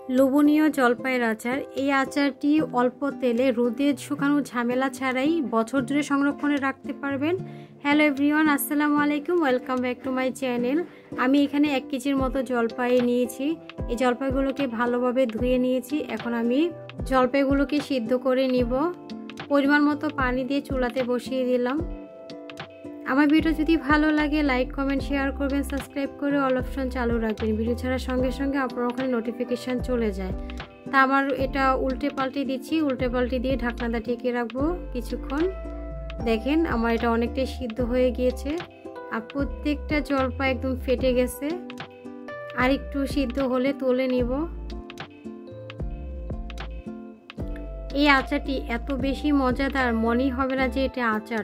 লোভনীয় জলপাইয়ের আচার। এই আচারটি অল্প তেলে রোদে শুকানো ঝামেলা ছাড়াই বছর জুড়ে সংরক্ষণে রাখতে পারবেন। হ্যালো এভরিওয়ান, আসসালামু আলাইকুম, welcome back to my channel. আমি এখানে 1 কেজির মতো জলপাই নিয়েছি। এই জলপাইগুলোকে ভালোভাবে ধুয়ে নিয়েছি। এখন আমি জলপাইগুলোকে সিদ্ধ করে নিব। পরিমাণ মতো পানি দিয়ে চুলাতে বসিয়ে দিলাম। আমার ভিডিও যদি ভালো লাগে লাইক কমেন্ট শেয়ার করবেন, সাবস্ক্রাইব করে অল অপশন চালু রাখবেন। ভিডিও ছাড়ার সঙ্গে সঙ্গে আপনার ওখানে নোটিফিকেশান চলে যায়। তা আমার এটা উল্টে পাল্টে দিচ্ছি। উল্টে পাল্টে দিয়ে ঢাকনাটা ঢেকে রাখবো কিছুক্ষণ। দেখেন আমার এটা অনেকটাই সিদ্ধ হয়ে গিয়েছে আর প্রত্যেকটা জলপাই একদম ফেটে গেছে। আর একটু সিদ্ধ হলে তুলে নিব। এই আচারটি এত বেশি মজাদার, মনেই হবে না যে এটা আচার।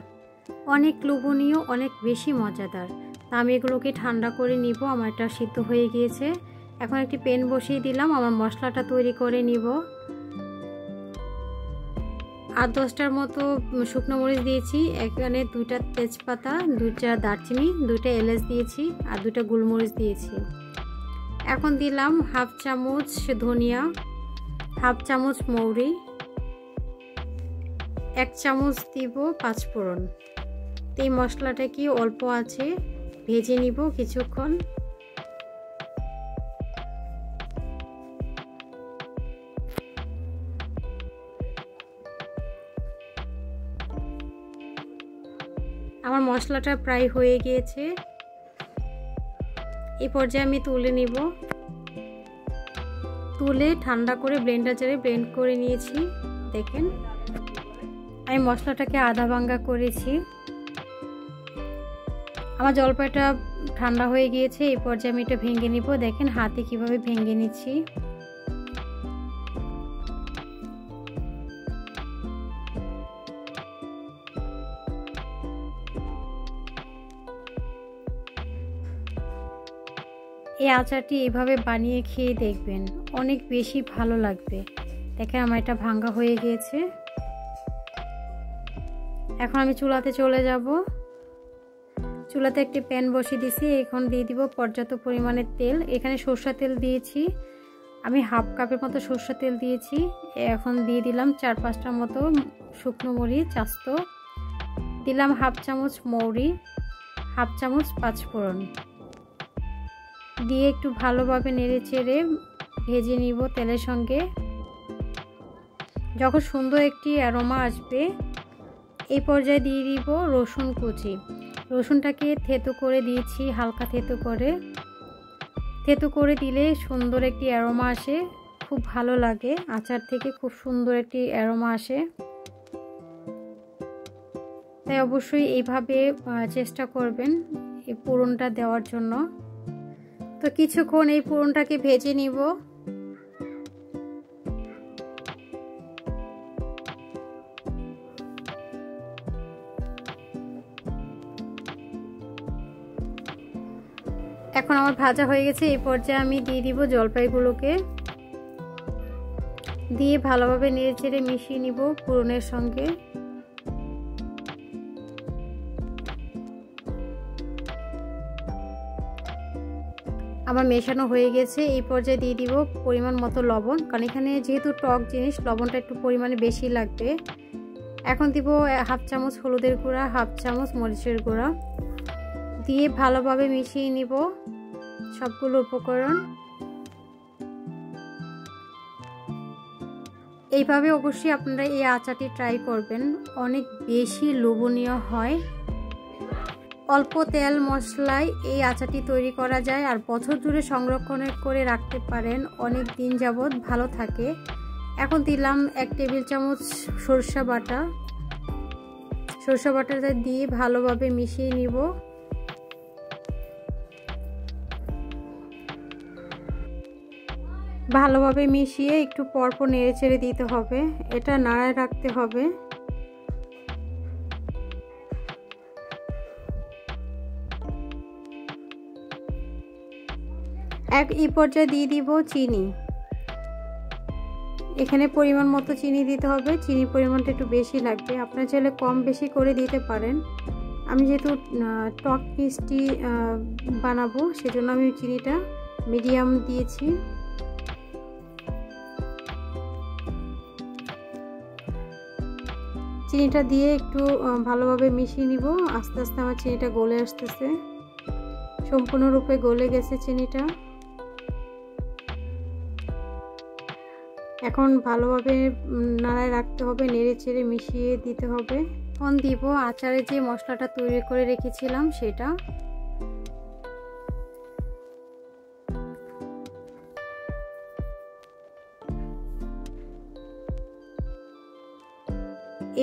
অনেক লোভনীয়, অনেক বেশি মজাদার। তা আমি এগুলোকে ঠান্ডা করে নিব। আমার এটা সিদ্ধ হয়ে গিয়েছে। এখন একটি প্যান বসিয়ে দিলাম। আমার মশলাটা তৈরি করে নিব। 8-10টার মতো শুকনো মরিচ দিয়েছি। এখানে 2টা তেজপাতা, 2টা দারচিনি, 2টা এলাচ দিয়েছি আর 2টা গোলমরিচ দিয়েছি। এখন দিলাম 1/2 চামচ ধনিয়া, 1/2 চামচ মৌরি, 1 চামচ দিব 5 ফোড়ন। এই মশলাটা কি অল্প আছে ভেজে নিব কিছুক্ষণ। আমার মশলাটা প্রায় হয়ে গিয়েছে। এই পর্যায়ে আমি তুলে নিব। তুলে ঠান্ডা করে ব্লেন্ডার জারে ব্লেন্ড করে নিয়েছি। দেখেন আমি মশলাটাকে আধা ভাঙ্গা করেছি। আমার জলপাইটা ঠান্ডা হয়ে গিয়েছে। এই পর্যায়ে আমি এটা ভেঙে নিব। দেখেন হাতে কিভাবে ভেঙে নিচ্ছি। এই আচারটি এইভাবে বানিয়ে খেয়ে দেখবেন, অনেক বেশি ভালো লাগবে। দেখেন আমার এটা ভাঙ্গা হয়ে গিয়েছে। এখন আমি চুলাতে চলে যাব। চুলাতে একটি প্যান বসিয়ে দিয়েছি। এখন দিয়ে দিব পর্যাপ্ত পরিমাণে তেল। এখানে সরষের তেল দিয়েছি। আমি 1/2 কাপের মতো সরষের তেল দিয়েছি। এখন দিয়ে দিলাম 4-5টার মতো শুকনো মরিচ আস্ত। দিলাম 1/2 চামচ মৌরি, 1/2 চামচ 5 ফোড়ন দিয়ে একটু ভালোভাবে নেড়ে চেড়ে ভেজে নিব তেলের সঙ্গে। যখন সুন্দর একটি অ্যারোমা আসবে এই পর্যায়ে দিয়ে দিব রসুন কুচি। রসুনটাকে থেতো করে দিয়েছি, হালকা থেতো করে দিলে সুন্দর একটি অ্যারোমা আসে, খুব ভালো লাগে। আচার থেকে খুব সুন্দর একটি অ্যারোমা আসে। তাই অবশ্যই এইভাবে চেষ্টা করবেন এই ফোড়নটা দেওয়ার জন্য। তো কিছুক্ষণ এই ফোড়নটাকে ভেজে নিব। এখন আমার ভাজা হয়ে গেছে। এই পর্যায়ে আমি দিয়ে দিব জলপাইগুলোকে। দিয়ে ভালোভাবে নেড়ে চেড়ে মিশিয়ে নিব ফোড়নের সঙ্গে। আমার মেশানো হয়ে গেছে। এই পর্যায়ে দিয়ে দিব পরিমাণ মতো লবণ, কারণ এখানে যেহেতু টক জিনিস লবণটা একটু পরিমাণে বেশি লাগবে। এখন দিব 1/2 চামচ হলুদের গুঁড়া, 1/2 চামচ মরিচের গুঁড়া দিয়ে ভালোভাবে মিশিয়ে নিব সবগুলো উপকরণ। এইভাবে অবশ্যই আপনারা এই আচারটি ট্রাই করবেন, অনেক বেশি লোভনীয় হয়। অল্প তেল মশলায় এই আচারটি তৈরি করা যায় আর বছর জুড়ে সংরক্ষণ করে রাখতে পারেন, অনেক দিন যাবত ভালো থাকে। এখন দিলাম 1 টেবিল চামচ সরষে বাটাটা দিয়ে ভালোভাবে মিশিয়ে নিব। ভালোভাবে মিশিয়ে একটু পরপর নেড়ে চেড়ে দিতে হবে। এটা নাড়ায় রাখতে হবে। এই পর্যায়ে দিয়ে দিব চিনি। এখানে পরিমাণ মতো চিনি দিতে হবে। চিনির পরিমাণটা একটু বেশি লাগবে, আপনারা চাইলে কম বেশি করে দিতে পারেন। আমি যেহেতু টক মিষ্টি বানাবো সেজন্য আমি চিনিটা মিডিয়াম দিয়েছি। চিনিটা দিয়ে একটু ভালোভাবে মিশিয়ে নিব। আস্তে আস্তে আমার চিনিটা গলে আসতেছে, সম্পূর্ণরূপে গলে গেছে চিনিটা। এখন ভালোভাবে নাড়ায় রাখতে হবে, নেড়ে চেড়ে মিশিয়ে দিতে হবে। এখন দিব আচারে যে মশলাটা তৈরি করে রেখেছিলাম সেটা।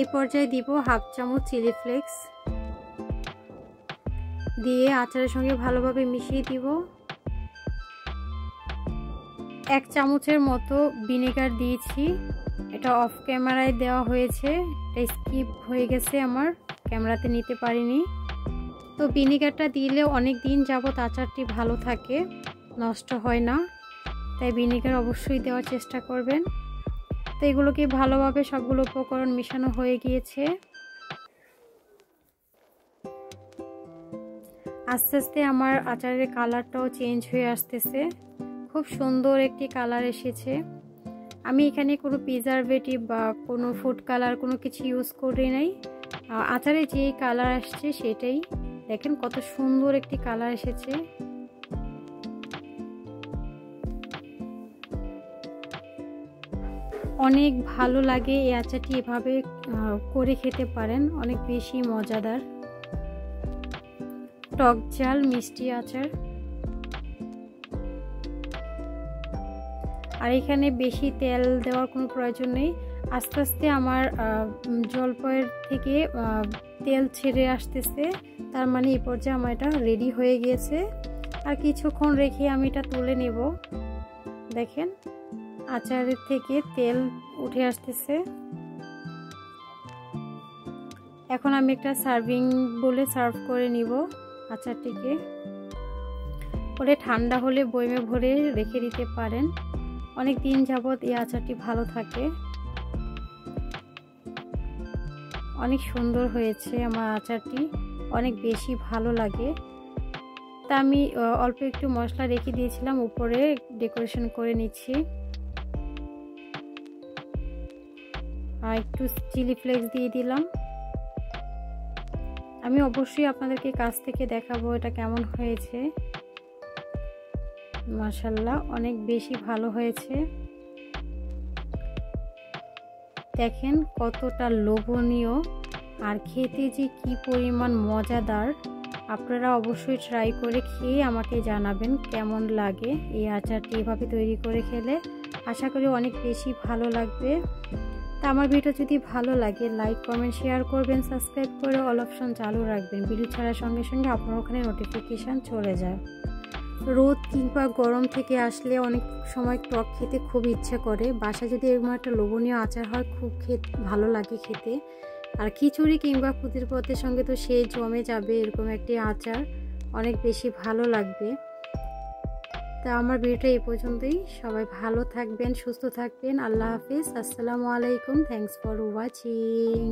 এই পর্যায়ে দিব হাফ চামচ চিলি ফ্লেক্স, দিয়ে আচারের সঙ্গে ভালোভাবে মিশিয়ে দিব। 1 চামচের মতো ভিনেগার দিয়েছি, এটা অফ ক্যামেরায় দেওয়া হয়েছে, এটা স্কিপ হয়ে গেছে, আমার ক্যামেরাতে নিতে পারিনি। তো ভিনেগারটা দিলে অনেক দিন যাবত আচারটি ভালো থাকে, নষ্ট হয় না, তাই ভিনেগার অবশ্যই দেওয়ার চেষ্টা করবেন। তো এগুলোকে ভালোভাবে সবগুলো উপকরণ মেশানো হয়ে গিয়েছে। আস্তে আস্তে আমার আচারের কালারটাও চেঞ্জ হয়ে আসতেছে, খুব সুন্দর একটি কালার এসেছে। আমি এখানে কোনো প্রিজারভেটিভ বা কোনো ফুড কালার কোনো কিছু ইউজ করি নাই, আচারে যে কালার আসছে সেটাই। দেখেন কত সুন্দর একটি কালার এসেছে। অনেক ভালো লাগে এই আচারটি, এভাবে করে খেতে পারেন, অনেক বেশি মজাদার। টক ঝাল মিষ্টি আচার। আর এখানে বেশি তেল দেওয়ার কোনো প্রয়োজন নেই। আস্তে আস্তে আমার জলপাইয়ের থেকে তেল ছেড়ে আসতেছে, তার মানে এই পর্যায়ে আমার এটা রেডি হয়ে গিয়েছে। আর কিছুক্ষণ রেখে আমি এটা তুলে নেব। দেখেন আচারের থেকে তেল উঠে আসতেছে। এখন আমি একটা সার্ভিং বলে সার্ভ করে নিব আচারটিকে। পরে ঠান্ডা হলে বয়মে ভরে রেখে দিতে পারেন, অনেক দিন যাবত এই আচারটি ভালো থাকে। অনেক সুন্দর হয়েছে আমার আচারটি, অনেক বেশি ভালো লাগে। তা আমি অল্প একটু মশলা রেখে দিয়েছিলাম, উপরে ডেকোরেশন করে নিচ্ছি। আর একটু চিলি ফ্লেক্স দিয়ে দিলাম। আমি অবশ্যই আপনাদেরকে কাছ থেকে দেখাবো এটা কেমন হয়েছে। মাশাআল্লাহ অনেক বেশি ভালো হয়েছে। দেখেন কতটা লোভনীয়, আর খেতে যে কি পরিমাণ মজাদার। আপনারা অবশ্যই ট্রাই করে খেয়ে আমাকে জানাবেন কেমন লাগে। এই আচারটি এভাবে তৈরি করে খেলে আশা করি অনেক বেশি ভালো লাগবে। তা আমার ভিডিও যদি ভালো লাগে লাইক কমেন্ট শেয়ার করবেন, সাবস্ক্রাইব করে অল অপশন চালু রাখবেন, ভিডিও ছাড়ার সঙ্গে সঙ্গে আপনার ওখানে নোটিফিকেশান চলে যায়। রোদ কিংবা গরম থেকে আসলে অনেক সময় টক খেতে খুব ইচ্ছে করে, বাসায় যদি এরকম একটা লোভনীয় আচার হয় খুব ভালো লাগে খেতে। আর খিচুড়ি কিংবা খুদের পথের সঙ্গে তো সে জমে যাবে, এরকম একটি আচার অনেক বেশি ভালো লাগবে। তা আমার ভিডিওটা এই পর্যন্তই, সবাই ভালো থাকবেন, সুস্থ থাকবেন। আল্লাহ হাফিজ, আসসালামু আলাইকুম, থ্যাংকস ফর ওয়াচিং।